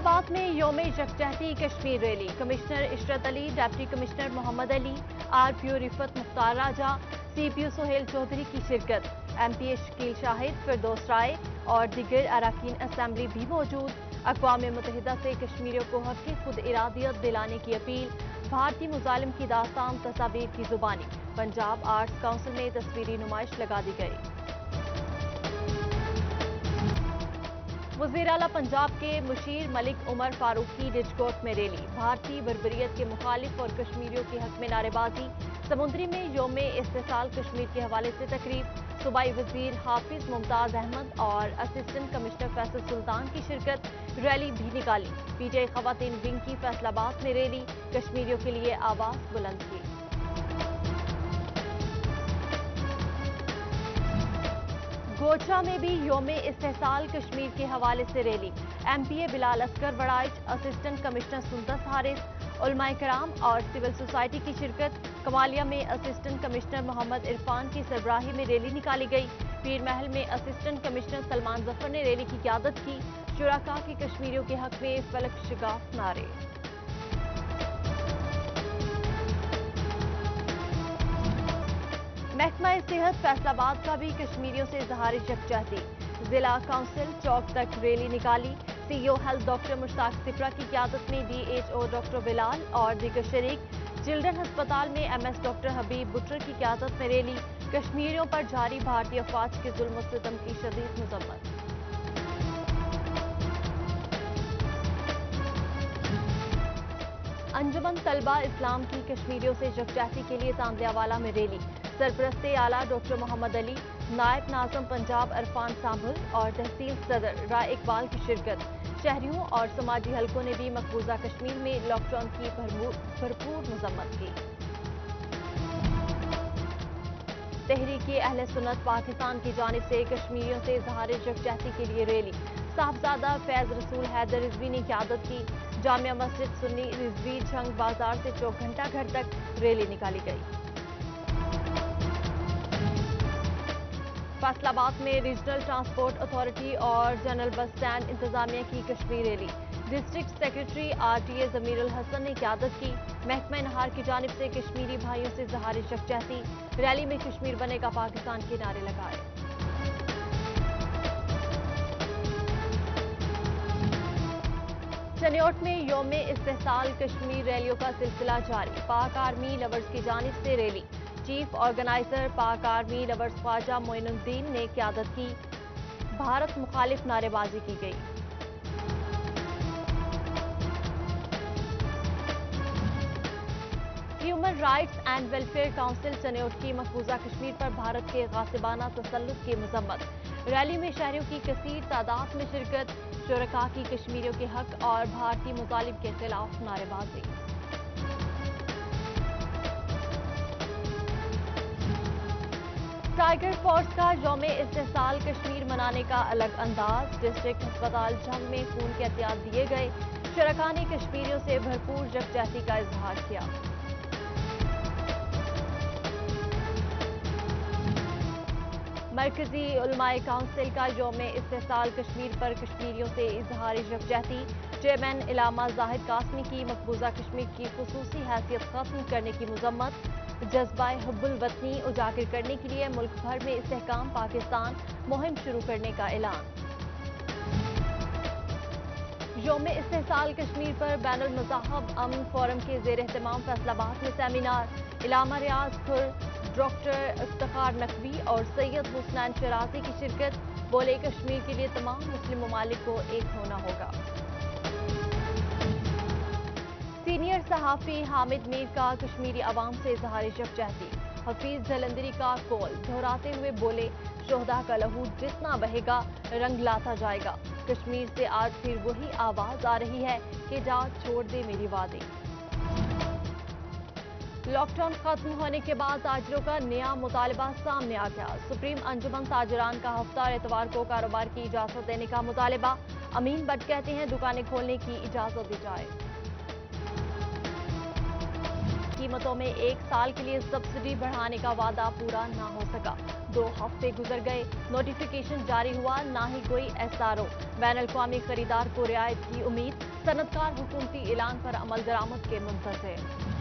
फैसलाबाद में यौम यकजहती Kashmir rally. Commissioner Ishrat Ali, deputy commissioner Mohammad Ali, RPO Rifat Mukhtar Raja, CPO Suhail Chaudhry की शिरकत। एमपीए शकील शाहिद, फिरदौस राय और दीगर अरकान असम्बली भी मौजूद। अक़वाम मुत्तहिदा से कश्मीरियों को हक़ खुद इरादियत दिलाने की अपील। भारतीय मुजालिम की दास्तान तस्वीर की जुबानी। पंजाब आर्ट्स काउंसिल में तस्वीरी नुमाइश लगा दी गई। वज़ीर आला पंजाब के मुशीर मलिक उमर फारूक की रिजकोट में रैली। भारतीय बर्बरियत के मुखालिफ और कश्मीरियों के हक में नारेबाजी। समुंदरी में यौम इस्तिसाल कश्मीर के हवाले से तकरीब। सूबाई वज़ीर हाफिज मुमताज़ अहमद और असिस्टेंट कमिश्नर फैसल सुल्तान की शिरकत। रैली भी निकाली। पीटीआई ख़वातीन विंग की फैसलाबाद में रैली। कश्मीरियों के लिए आवाज़ बुलंद की। गोचा में भी यौम इस्तिसाल कश्मीर के हवाले से rally. MPA Bilal Asghar Waraich, assistant commissioner Sundas Haris, उलमाए कराम और सिविल सोसाइटी की शिरकत। कमालिया में असिस्टेंट कमिश्नर मोहम्मद इरफान की सरबराही में रैली निकाली गई। पीर महल में असिस्टेंट कमिश्नर सलमान जफर ने रैली की क़यादत की। शुराका के कश्मीरियों के हक में फलक शिगाफ नारे। महकमा सेहत फैसलाबाद का भी कश्मीरियों से इजहार यकजहती। जिला काउंसिल चौक तक रैली निकाली। CEO health doctor Mushtaq Sipra की क़यादत में डीएचओ डॉक्टर बिलाल और दीगर शरीक। चिल्ड्रन अस्पताल में एमएस डॉक्टर हबीब बुटर की क़यादत में रैली। कश्मीरियों पर जारी भारतीय अफवाज के जुल्म और सितम की शदीद मज़म्मत। अंजुमन तलबा इस्लाम की कश्मीरियों से यकजहती के लिए तांदियावाला में रैली। सरपरस्ते आला डॉक्टर मोहम्मद अली, नायब नाज़म पंजाब अरफान सांभल और तहसील सदर राय इकबाल की शिरकत। शहरियों और समाजी हलकों ने भी मकबूजा कश्मीर में लॉकडाउन की भरपूर मजम्मत की। तहरीक अहले सुन्नत पाकिस्तान की जानिब से कश्मीरियों से इजहार यकजहती के लिए रैली। साहबजादा फैज रसूल हैदर रिजवी ने क़यादत की। जामिया मस्जिद सुन्नी रिजवी झंग बाजार से चौक घंटा घर तक रैली निकाली गई। फैसलाबाद में रीजनल ट्रांसपोर्ट अथॉरिटी और जनरल बस स्टैंड इंतजामिया की Kashmir rally. District secretary RTA Zamirul Hasan ने क़यादत की। महकमा नहार की जानिब से कश्मीरी भाइयों से इजहार यकजहती। रैली में कश्मीर बनेगा पाकिस्तान के नारे लगाए। चनियोट में यौम इस्तिसाल कश्मीर रैलियों का सिलसिला जारी। पाक आर्मी लवर्स की जानिब से रैली। चीफ ऑर्गेनाइजर पाक आर्मी लवर्स ख्वाजा मोइनुद्दीन ने क़यादत की। भारत मुखालिफ नारेबाजी की गई। Human rights and welfare council Chiniot की मकबूजा कश्मीर पर भारत के गासिबाना तसल्लुत की मजम्मत। रैली में शहरियों की कसीर तादाद में शिरकत। शुरका की कश्मीरियों के हक और भारतीय मुजालिम के खिलाफ नारेबाजी। टाइगर फोर्स का यौम इस्तिसाल कश्मीर मनाने का अलग अंदाज। डिस्ट्रिक्ट अस्पताल झंग में खून के एहतियात दिए गए। शुरका ने कश्मीरियों से भरपूर यकजहती का इजहार किया। मरकजी उलमाए काउंसिल का यौम इस्तिसाल कश्मीर पर कश्मीरियों से इजहार यकजहती। चेयरमैन इलामा जाहिद कासमी की मकबूजा कश्मीर की खुसूसी हैसियत खत्म करने की मजम्मत। जज्बाए हुब्बुल वतनी उजागर करने के लिए मुल्क भर में इस्तेहकाम पाकिस्तान मुहिम शुरू करने का ऐलान। यौम इस्तिसाल कश्मीर पर बैनुल मज़ाहब अमन फोरम के ज़ेर एहतमाम फैसलाबाद में सेमिनार। इलामा रियाज खुर, डॉक्टर इफ्तिखार नकवी और सैयद हुसनैन शराजी की शिरकत। बोले कश्मीर के लिए तमाम मुस्लिम ममालिक को एक होना होगा। सीनियर सहाफ़ी हामिद मीर का कश्मीरी अवाम से इजहार यकजहती। हफीज जलंधरी का कौल दोहराते हुए बोले, शोहदा का लहू जितना बहेगा रंग लाता जाएगा। कश्मीर से आज फिर वही आवाज आ रही है कि जा छोड़ दे मेरी वादी। लॉकडाउन खत्म होने के बाद ताजरों का नया मुतालबा सामने आ गया। सुप्रीम अंजुमन ताजरान का हफ्ता और एतवार को कारोबार की इजाजत देने का मुतालबा। अमीन भट्ट कहते हैं दुकानें खोलने की इजाजत दी जाए। कीमतों में 1 साल के लिए सब्सिडी बढ़ाने का वादा पूरा ना हो सका। 2 हफ्ते गुजर गए, नोटिफिकेशन जारी हुआ, ना ही कोई एसआरओ। बैनुल-अक़वामी खरीदार को रियायत की उम्मीद, सनदकार हुकूमती ऐलान पर अमल दरामद के मुंतज़िर।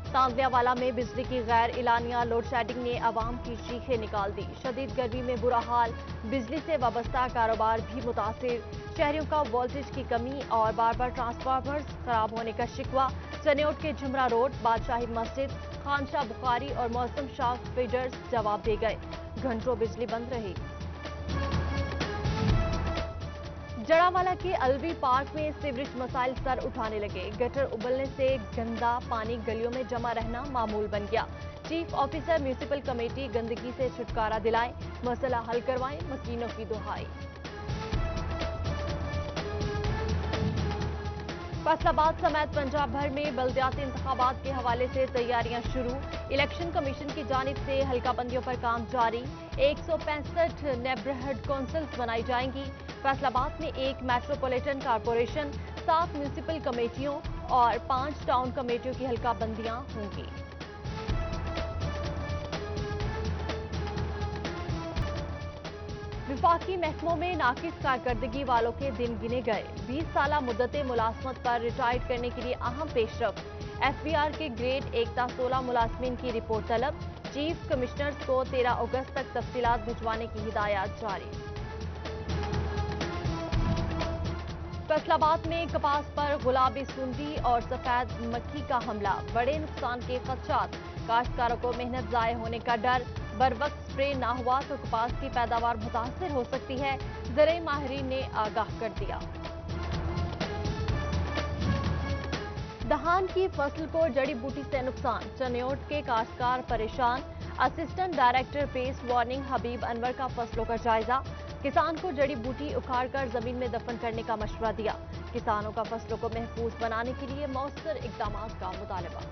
तांगियावाला में बिजली की गैर इलानिया लोड शेडिंग ने आवाम की चीखें निकाल दी। शदीद गर्मी में बुरा हाल, बिजली से वाबस्ता कारोबार भी मुतासिर। शहरियों का वोल्टेज की कमी और बार बार ट्रांसफार्मर्स खराब होने का शिकवा। चनियोट के झुमरा रोड, बादशाही मस्जिद, खानशाह बुखारी और मौसम शाह फीडर्स जवाब दे गए। घंटों बिजली बंद रही। जड़ावाला के अलवी पार्क में सीवरेज मसाइल सर उठाने लगे। गटर उबलने से गंदा पानी गलियों में जमा रहना मामूल बन गया। चीफ ऑफिसर म्यूनिसिपल कमेटी गंदगी से छुटकारा दिलाएं, मसला हल करवाएं, मकीनों की दुहाई। फैसलाबाद समेत पंजाब भर में बल्दियाती इंतखाबात के हवाले से तैयारियां शुरू। इलेक्शन कमीशन की जानिब से हल्काबंदियों पर काम जारी। 165 नेबरहुड काउंसिल्स बनाई जाएंगी। फैसलाबाद में 1 मेट्रोपॉलिटन कारपोरेशन, 7 म्यूनिसिपल कमेटियों और 5 टाउन कमेटियों की हल्काबंदियां होंगी। विफाकी महकमों में नाकिस कारकर्दगी वालों के दिन गिने गए। 20 साला मुद्दते मुलाजमत पर रिटायर्ड करने के लिए अहम पेशरफ। एफबीआर के ग्रेड 1-16 मुलाजमीन की रिपोर्ट तलब। चीफ कमिश्नर्स को 13 अगस्त तक तफसीलात भिजवाने की हिदायत जारी। फैसलाबाद में कपास पर गुलाबी सुंडी और सफेद मक्खी का हमला, बड़े नुकसान के खदशात। काश्तकारों को मेहनत जाये होने का डर। बर वक्त स्प्रे ना हुआ तो कपास की पैदावार मुतासर हो सकती है, ज़राई माहिरीन ने आगाह कर दिया। दहान की फसल को जड़ी बूटी से नुकसान, चनियोट के काश्तकार परेशान। असिस्टेंट डायरेक्टर पेस्ट वार्निंग हबीब अनवर का फसलों का जायजा। किसान को जड़ी बूटी उखाड़कर जमीन में दफन करने का मशवरा दिया। किसानों का फसलों को महफूज बनाने के लिए मौसर इक़दामात का मुतालबा।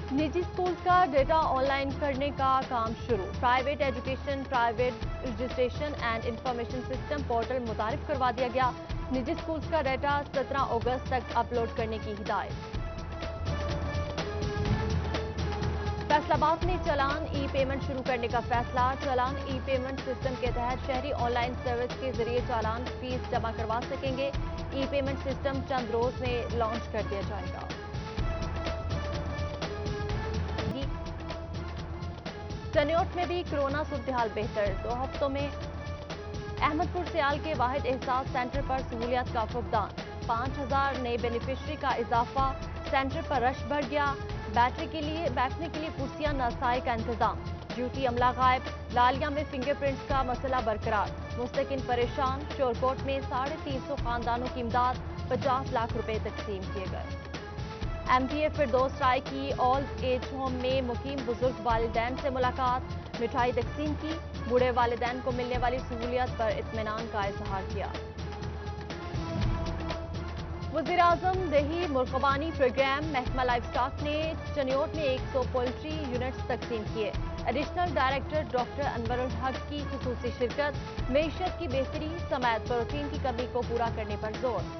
निजी स्कूल का डेटा ऑनलाइन करने का काम शुरू। Private education private registration and information system portal मुतारिफ करवा दिया गया। निजी स्कूल्स का डेटा 17 अगस्त तक अपलोड करने की हिदायत। फैसलाबाद में चालान ई पेमेंट शुरू करने का फैसला। चालान ई पेमेंट सिस्टम के तहत शहरी ऑनलाइन सर्विस के जरिए चालान फीस जमा करवा सकेंगे। ई पेमेंट सिस्टम चंद रोज में लॉन्च कर दिया जाएगा। चनियोट में भी कोरोना सूरत-ए-हाल बेहतर। 2 हफ्तों में अहमदपुर सियाल के वाहिद एहसास सेंटर पर सहूलियात का फुकदान। 5000 नए बेनिफिशरी का इजाफा। सेंटर पर रश बढ़ गया। बैठने के लिए कुर्सियां नसाई का इंतजाम। ड्यूटी अमला गायब। लालिया में फिंगरप्रिंट्स का मसला बरकरार। मुस्तकिन परेशान। शोरकोट में 350 खानदानों की इमदाद, 50 लाख रुपए तकसीम किए गए। एमपीए फिरदौस राय की ओल्ड एज होम में मुकीम बुजुर्ग वालिदैन से मुलाकात। मिठाई तकसीम की। बूढ़े वालिदैन को मिलने वाली सहूलियत पर इत्मीनान का इजहार किया। वज़ीर-ए-आज़म दही मुर्गबानी प्रोग्राम। महकमा लाइफ स्टॉक ने चनियोट में 100 पोल्ट्री यूनिट्स तकसीम किए। एडिशनल डायरेक्टर डॉक्टर अनवरुल हक की खुसूसी शिरकत। मईशत की बेहतरी समेत प्रोटीन की कमी को पूरा करने पर जोर।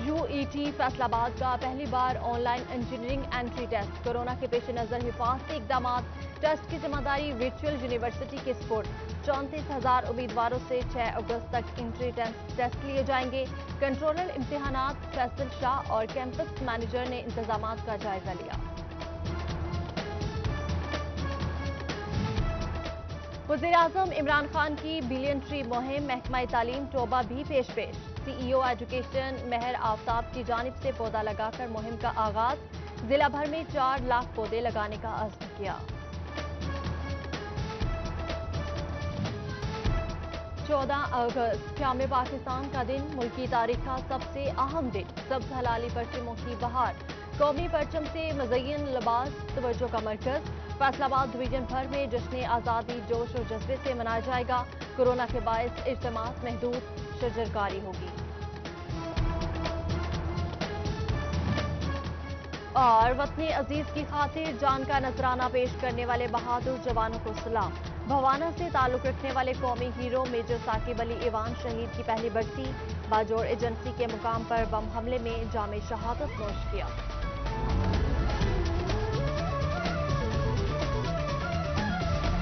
यूईटी फैसलाबाद का पहली बार online engineering entry test. Corona के पेश नजर हिफाजती इकदाम। टेस्ट की जिम्मेदारी वर्चुअल यूनिवर्सिटी के स्पुर्द। 34,000 उम्मीदवारों से 6 अगस्त तक एंट्री टेस्ट लिए जाएंगे। कंट्रोलर इम्तिहानात फैसल शाह और कैंपस मैनेजर ने इंतजामात का जायजा लिया। वज़ीर-ए-आज़म इमरान खान की बिलियन ट्री मुहिम। महकमा तालीम टोबा भी पेश। सीईओ एजुकेशन मेहर आफ्ताब की जानिब से पौधा लगाकर मुहिम का आगाज। जिला भर में 4 लाख पौधे लगाने का अज़्म किया। 14 अगस्त क़याम पाकिस्तान का दिन। मुल्की तारीख का सबसे अहम दिन। सब्ज़ हलाली परचमों की बहार। कौमी परचम से मज़य्यन लिबास तवज्जो का मरकज। फैसलाबाद डिवीजन भर में जश्न आज़ादी जोश और जज्बे से मनाया जाएगा। कोरोना के बायस इज्तिमात महदूद, शजरकारी होगी। और वतन अजीज की खातिर जान का नजराना पेश करने वाले बहादुर जवानों को सलाम। भवाना से ताल्लुक रखने वाले कौमी हीरो मेजर साकिब अली ईवान शहीद की पहली बरसी, बाजोड़ एजेंसी के मुकाम पर बम हमले में जामे शहादत नोश किया।